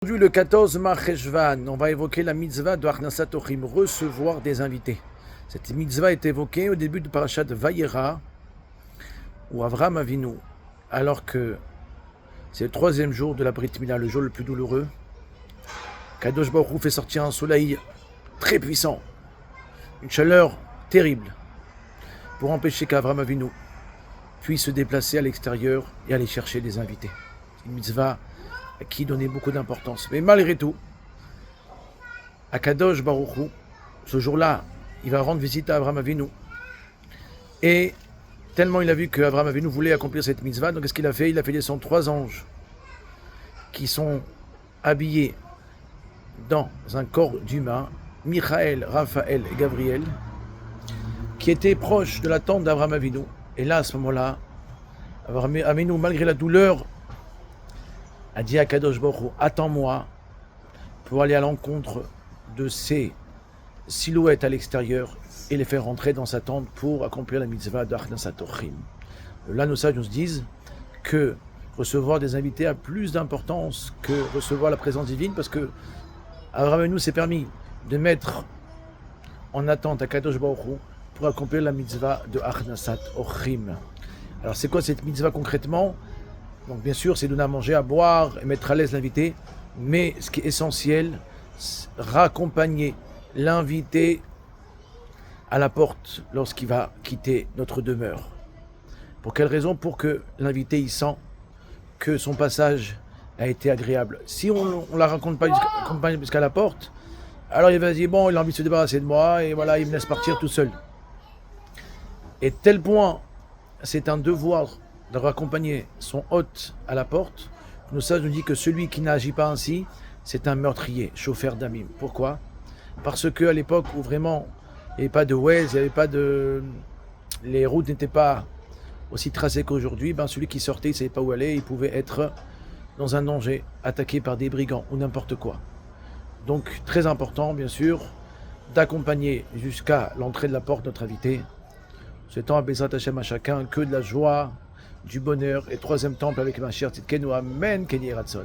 Aujourd'hui, le 14 Marcheshvan, on va évoquer la mitzvah de Achnasat Ochim, recevoir des invités. Cette mitzvah est évoquée au début de Parashat Vayera, où Avraham Avinu, alors que c'est le troisième jour de la Brit Mila, le jour le plus douloureux, Kadosh Baruch Hu fait sortir un soleil très puissant, une chaleur terrible, pour empêcher qu'Avraham Avinu puisse se déplacer à l'extérieur et aller chercher des invités. C'est une mitzvah à qui donnait beaucoup d'importance. Mais malgré tout, Akadosh Baruch Hu, ce jour-là, il va rendre visite à Avraham Avinu. Et tellement il a vu qu'Avraham Avinu voulait accomplir cette mitzvah, donc qu'est-ce qu'il a fait? Il a fait descendre 3 anges qui sont habillés dans un corps d'humain, Michael, Raphaël et Gabriel, qui étaient proches de la tente d'Avraham Avinu. Et là, à ce moment-là, Avraham Avinu, malgré la douleur, a dit à Kadosh Baruch Hu, attends-moi pour aller à l'encontre de ces silhouettes à l'extérieur et les faire rentrer dans sa tente pour accomplir la mitzvah d'Achnasat Ochim. Là, nos sages nous disent que recevoir des invités a plus d'importance que recevoir la présence divine, parce que Avraham Avinu s'est permis de mettre en attente à Kadosh Baruch Hu pour accomplir la mitzvah de Achnasat Ochim. Alors c'est quoi cette mitzvah concrètement? Donc bien sûr, c'est donner à manger, à boire et mettre à l'aise l'invité, mais ce qui est essentiel, c'est raccompagner l'invité à la porte lorsqu'il va quitter notre demeure. Pour quelle raison? Pour que l'invité y sent que son passage a été agréable. Si on ne la raconte pas jusqu'à la porte, alors il va dire, bon, il a envie de se débarrasser de moi, et voilà, il me laisse partir tout seul. Et tel point, c'est un devoir de raccompagner son hôte à la porte. Nos sages nous disent que celui qui n'agit pas ainsi, c'est un meurtrier, chauffeur d'amim. Pourquoi? Parce qu'à l'époque où vraiment il n'y avait pas de Waze, il n'y avait pas de... les routes n'étaient pas aussi tracées qu'aujourd'hui, celui qui sortait, il ne savait pas où aller, il pouvait être dans un danger, attaqué par des brigands ou n'importe quoi. Donc très important, bien sûr, d'accompagner jusqu'à l'entrée de la porte notre invité. Souhaitant à Bezrat Hashem à chacun que de la joie, du bonheur, et troisième temple avec Mashiach Tzidkenu, Amen, Kenye Ratson.